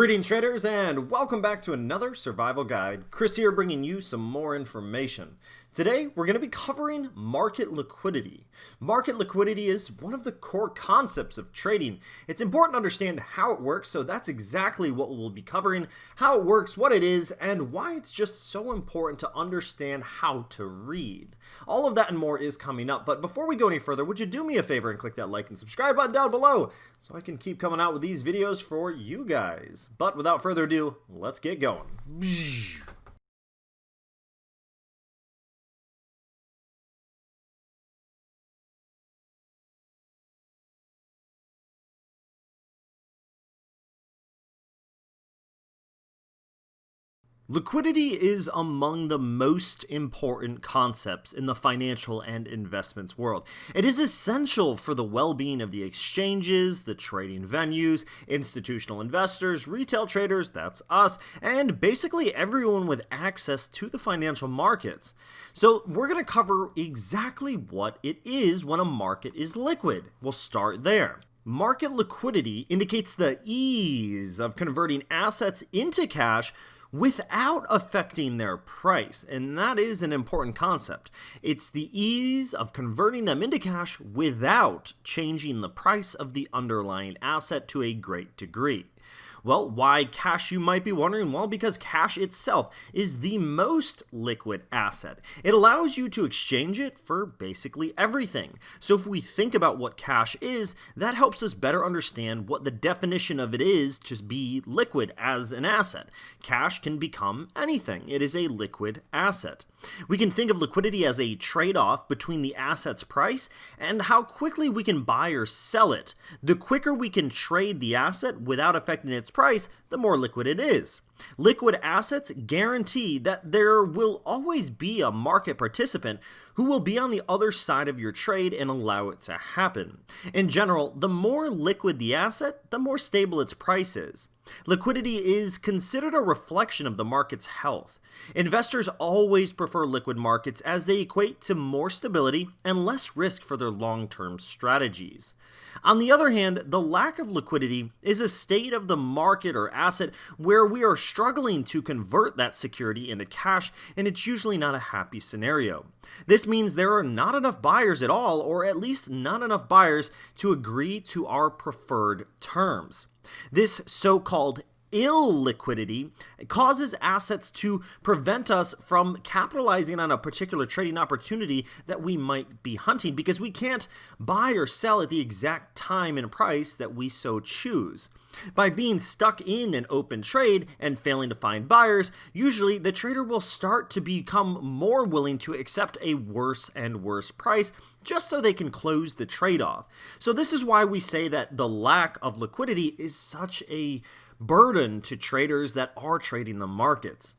Greetings traders and welcome back to another survival guide. Chris here bringing you some more information. Today we're going to be covering market liquidity. Market liquidity is one of the core concepts of trading. It's important to understand how it works, so that's exactly what we'll be covering, how it works, what it is, and why it's just so important to understand how to read. All of that and more is coming up, but before we go any further, would you do me a favor and click that like and subscribe button down below so I can keep coming out with these videos for you guys. But without further ado, let's get going. Liquidity is among the most important concepts in the financial and investments world. It is essential for the well-being of the exchanges, the trading venues, institutional investors, retail traders, that's us, and basically everyone with access to the financial markets. So we're going to cover exactly what it is when a market is liquid. We'll start there. Market liquidity indicates the ease of converting assets into cash without affecting their price, and that is an important concept. It's the ease of converting them into cash without changing the price of the underlying asset to a great degree. Well, why cash, you might be wondering? Well, because cash itself is the most liquid asset. It allows you to exchange it for basically everything. So if we think about what cash is, that helps us better understand what the definition of it is to be liquid as an asset. Cash can become anything. It is a liquid asset. We can think of liquidity as a trade-off between the asset's price and how quickly we can buy or sell it. The quicker we can trade the asset without affecting its price, the more liquid it is. Liquid assets guarantee that there will always be a market participant who will be on the other side of your trade and allow it to happen. In general, the more liquid the asset, the more stable its price is. Liquidity is considered a reflection of the market's health. Investors always prefer liquid markets as they equate to more stability and less risk for their long-term strategies. On the other hand, the lack of liquidity is a state of the market or asset where we are struggling to convert that security into cash, and it's usually not a happy scenario. This means there are not enough buyers at all, or at least not enough buyers to agree to our preferred terms. This so-called illiquidity causes assets to prevent us from capitalizing on a particular trading opportunity that we might be hunting because we can't buy or sell at the exact time and price that we so choose. By being stuck in an open trade and failing to find buyers, usually the trader will start to become more willing to accept a worse and worse price just so they can close the trade off. So this is why we say that the lack of liquidity is such a burden to traders that are trading the markets.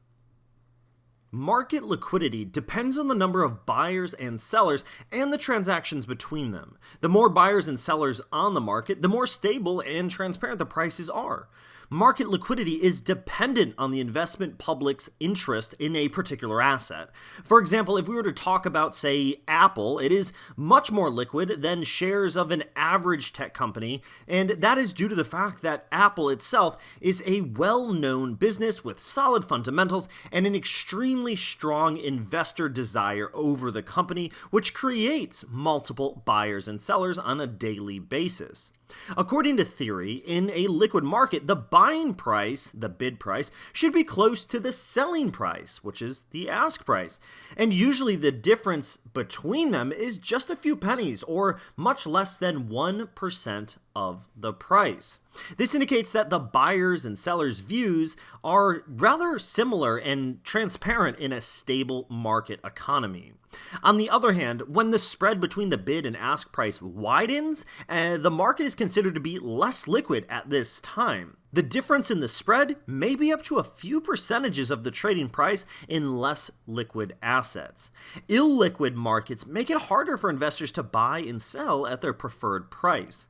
Market liquidity depends on the number of buyers and sellers and the transactions between them. The more buyers and sellers on the market, the more stable and transparent the prices are. Market liquidity is dependent on the investment public's interest in a particular asset. For example, if we were to talk about, say, Apple, it is much more liquid than shares of an average tech company, and that is due to the fact that Apple itself is a well-known business with solid fundamentals and an extremely strong investor desire over the company, which creates multiple buyers and sellers on a daily basis. According to theory, in a liquid market, the buying price, the bid price, should be close to the selling price, which is the ask price. And usually the difference between them is just a few pennies or much less than 1% of the price. This indicates that the buyers and sellers' views are rather similar and transparent in a stable market economy. On the other hand, when the spread between the bid and ask price widens, the market is considered to be less liquid at this time. The difference in the spread may be up to a few percentages of the trading price in less liquid assets. Illiquid markets make it harder for investors to buy and sell at their preferred price.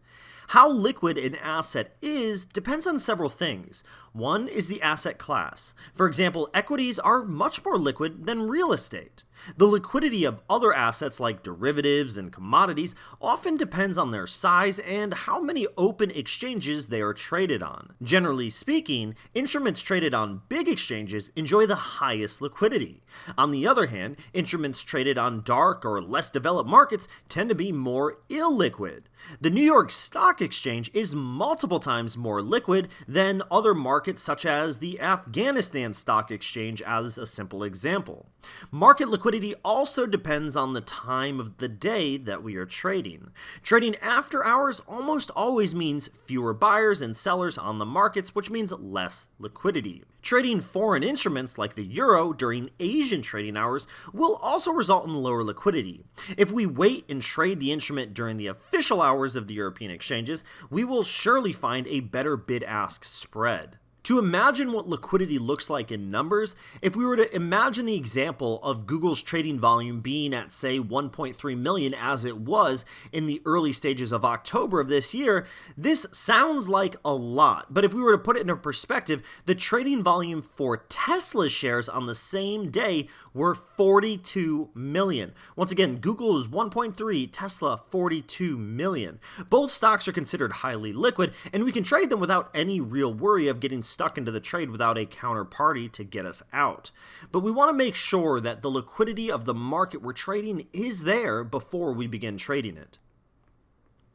How liquid an asset is depends on several things. One is the asset class. For example, equities are much more liquid than real estate. The liquidity of other assets like derivatives and commodities often depends on their size and how many open exchanges they are traded on. Generally speaking, instruments traded on big exchanges enjoy the highest liquidity. On the other hand, instruments traded on dark or less developed markets tend to be more illiquid. The New York Stock Exchange is multiple times more liquid than other markets such as the Afghanistan Stock Exchange, as a simple example. Market liquidity also depends on the time of the day that we are trading. Trading after hours almost always means fewer buyers and sellers on the markets, which means less liquidity. Trading foreign instruments like the euro during Asian trading hours will also result in lower liquidity. If we wait and trade the instrument during the official hours of the European exchanges, we will surely find a better bid-ask spread. To imagine what liquidity looks like in numbers, if we were to imagine the example of Google's trading volume being at, say, 1.3 million as it was in the early stages of October of this year, this sounds like a lot. But if we were to put it into perspective, the trading volume for Tesla shares on the same day were 42 million. Once again, Google is 1.3, Tesla 42 million. Both stocks are considered highly liquid, and we can trade them without any real worry of getting stuck into the trade without a counterparty to get us out. But we want to make sure that the liquidity of the market we're trading is there before we begin trading it.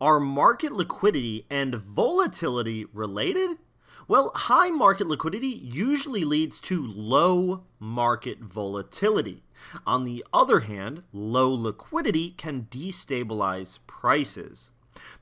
Are market liquidity and volatility related? Well, high market liquidity usually leads to low market volatility. On the other hand, low liquidity can destabilize prices.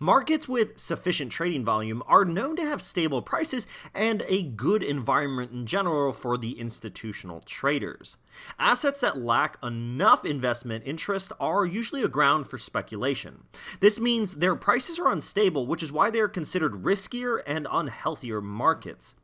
Markets with sufficient trading volume are known to have stable prices and a good environment in general for the institutional traders. Assets that lack enough investment interest are usually a ground for speculation. This means their prices are unstable, which is why they are considered riskier and unhealthier markets.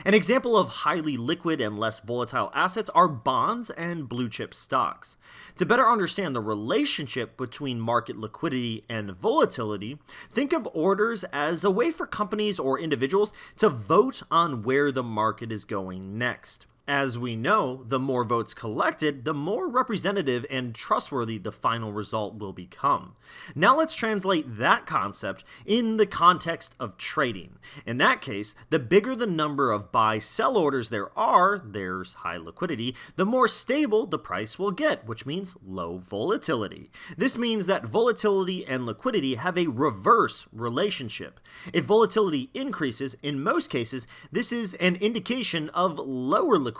An example of highly liquid and less volatile assets are bonds and blue chip stocks. To better understand the relationship between market liquidity and volatility, think of orders as a way for companies or individuals to vote on where the market is going next. As we know, the more votes collected, the more representative and trustworthy the final result will become. Now let's translate that concept in the context of trading. In that case, the bigger the number of buy-sell orders there's high liquidity, the more stable the price will get, which means low volatility. This means that volatility and liquidity have a reverse relationship. If volatility increases, in most cases, this is an indication of lower liquidity.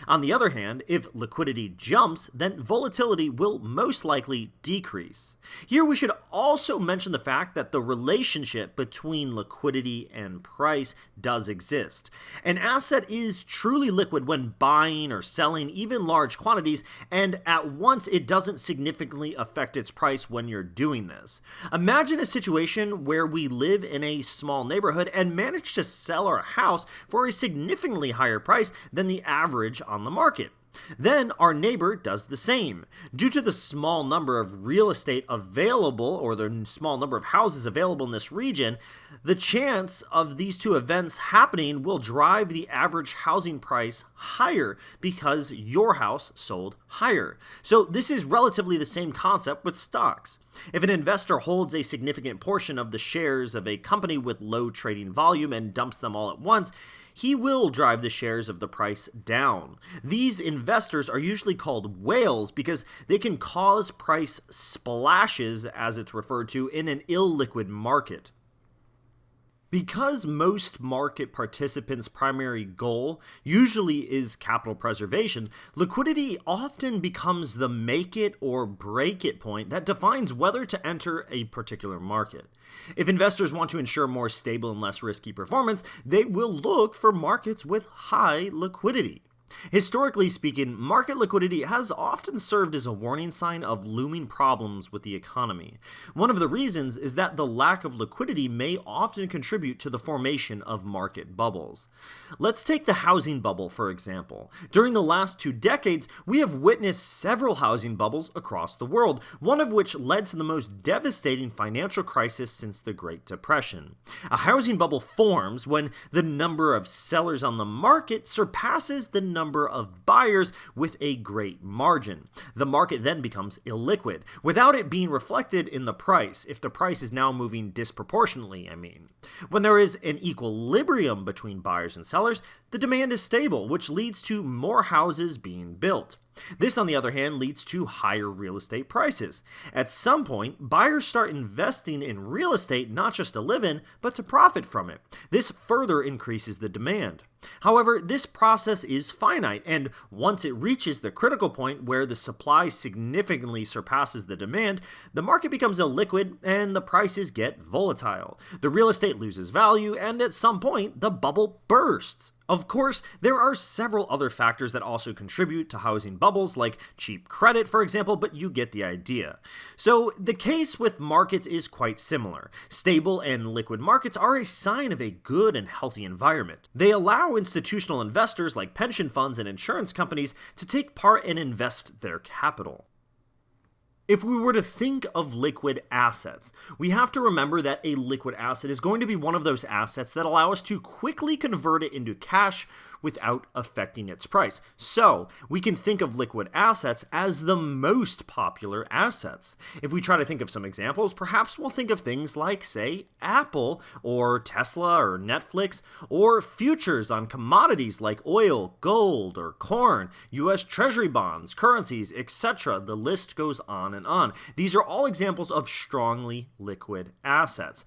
On the other hand, if liquidity jumps, then volatility will most likely decrease. Here we should also mention the fact that the relationship between liquidity and price does exist. An asset is truly liquid when buying or selling even large quantities, and at once it doesn't significantly affect its price when you're doing this. Imagine a situation where we live in a small neighborhood and manage to sell our house for a significantly higher price than the average on the market. Then our neighbor does the same. Due to the small number of real estate available, or the small number of houses available in this region, the chance of these two events happening will drive the average housing price higher because your house sold higher. So this is relatively the same concept with stocks. If an investor holds a significant portion of the shares of a company with low trading volume and dumps them all at once, he will drive the shares of the price down. These investors are usually called whales because they can cause price splashes, as it's referred to, in an illiquid market. Because most market participants' primary goal usually is capital preservation, liquidity often becomes the make it or break it point that defines whether to enter a particular market. If investors want to ensure more stable and less risky performance, they will look for markets with high liquidity. Historically speaking, market liquidity has often served as a warning sign of looming problems with the economy. One of the reasons is that the lack of liquidity may often contribute to the formation of market bubbles. Let's take the housing bubble, for example. During the last 2 decades, we have witnessed several housing bubbles across the world, one of which led to the most devastating financial crisis since the Great Depression. A housing bubble forms when the number of sellers on the market surpasses the number of buyers with a great margin. The market then becomes illiquid, without it being reflected in the price, if the price is now moving disproportionately, When there is an equilibrium between buyers and sellers, the demand is stable, which leads to more houses being built. This, on the other hand, leads to higher real estate prices. At some point, buyers start investing in real estate not just to live in, but to profit from it. This further increases the demand. However, this process is finite, and once it reaches the critical point where the supply significantly surpasses the demand, the market becomes illiquid and the prices get volatile. The real estate loses value, and at some point, the bubble bursts. Of course, there are several other factors that also contribute to housing bubbles, like cheap credit, for example, but you get the idea. So, the case with markets is quite similar. Stable and liquid markets are a sign of a good and healthy environment. They allow institutional investors like pension funds and insurance companies to take part and invest their capital. If we were to think of liquid assets, we have to remember that a liquid asset is going to be one of those assets that allow us to quickly convert it into cash without affecting its price. So, we can think of liquid assets as the most popular assets. If we try to think of some examples, perhaps we'll think of things like, say, Apple, or Tesla, or Netflix, or futures on commodities like oil, gold, or corn, US Treasury bonds, currencies, etc. The list goes on and on. These are all examples of strongly liquid assets.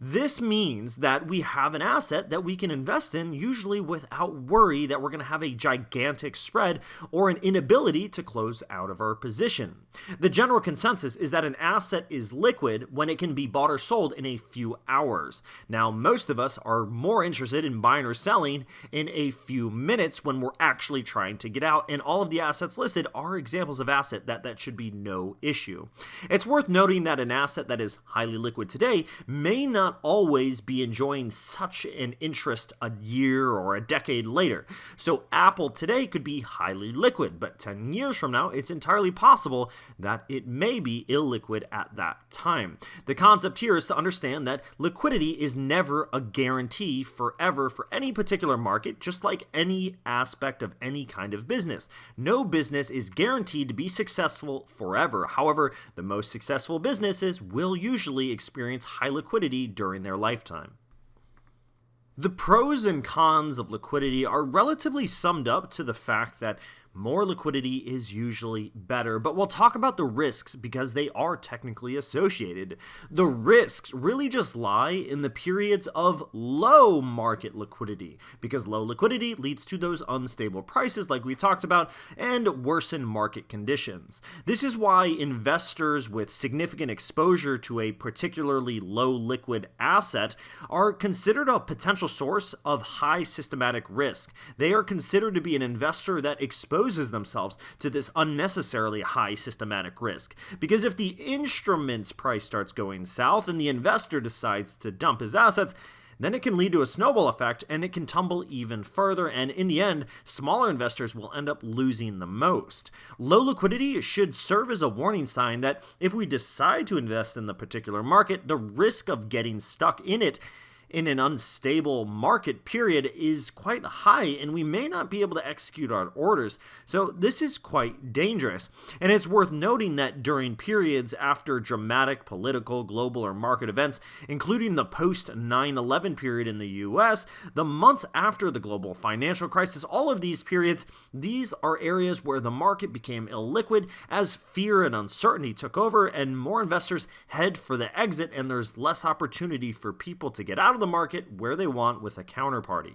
This means that we have an asset that we can invest in, usually without worry that we're going to have a gigantic spread or an inability to close out of our position. The general consensus is that an asset is liquid when it can be bought or sold in a few hours. Now, most of us are more interested in buying or selling in a few minutes when we're actually trying to get out, and all of the assets listed are examples of asset that should be no issue. It's worth noting that an asset that is highly liquid today may not always be enjoying such an interest a year or a decade later. So Apple today could be highly liquid, but 10 years from now, it's entirely possible that it may be illiquid at that time. The concept here is to understand that liquidity is never a guarantee forever for any particular market, just like any aspect of any kind of business. No business is guaranteed to be successful forever. However, the most successful businesses will usually experience high liquidity during their lifetime. The pros and cons of liquidity are relatively summed up to the fact that more liquidity is usually better, but we'll talk about the risks because they are technically associated. The risks really just lie in the periods of low market liquidity, because low liquidity leads to those unstable prices like we talked about and worsen market conditions. This is why investors with significant exposure to a particularly low liquid asset are considered a potential source of high systematic risk. They are considered to be an investor that exposes themselves to this unnecessarily high systematic risk. Because if the instrument's price starts going south and the investor decides to dump his assets, then it can lead to a snowball effect and it can tumble even further, and in the end, smaller investors will end up losing the most. Low liquidity should serve as a warning sign that if we decide to invest in the particular market, the risk of getting stuck in it in an unstable market period is quite high, and we may not be able to execute our orders. So this is quite dangerous. And it's worth noting that during periods after dramatic political, global, or market events, including the post-9/11 period in the US, the months after the global financial crisis, all of these periods, these are areas where the market became illiquid as fear and uncertainty took over and more investors head for the exit, and there's less opportunity for people to get out of the market where they want with a counterparty.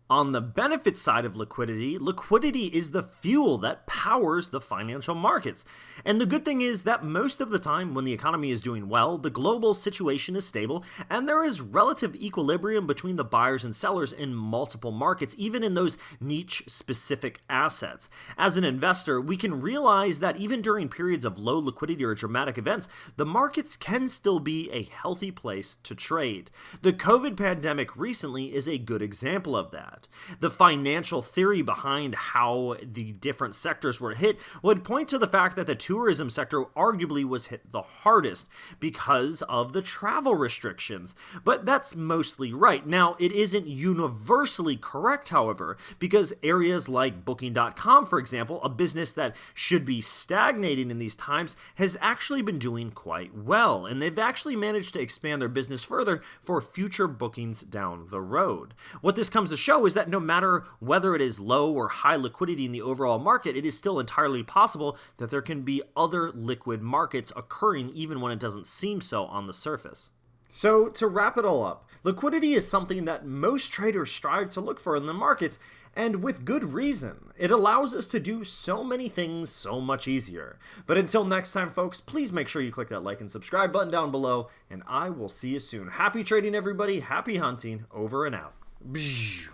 On the benefit side of liquidity, liquidity is the fuel that powers the financial markets. And the good thing is that most of the time when the economy is doing well, the global situation is stable, and there is relative equilibrium between the buyers and sellers in multiple markets, even in those niche-specific assets. As an investor, we can realize that even during periods of low liquidity or dramatic events, the markets can still be a healthy place to trade. The COVID pandemic recently is a good example of that. The financial theory behind how the different sectors were hit would point to the fact that the tourism sector arguably was hit the hardest because of the travel restrictions. But that's mostly right. Now, it isn't universally correct, however, because areas like Booking.com, for example, a business that should be stagnating in these times, has actually been doing quite well, and they've actually managed to expand their business further for future bookings down the road. What this comes to show is that no matter whether it is low or high liquidity in the overall market, it is still entirely possible that there can be other liquid markets occurring even when it doesn't seem so on the surface. So, to wrap it all up, liquidity is something that most traders strive to look for in the markets, and with good reason. It allows us to do so many things so much easier. But until next time, folks, please make sure you click that like and subscribe button down below, and I will see you soon. Happy trading, everybody. Happy hunting. Over and out. Bzz.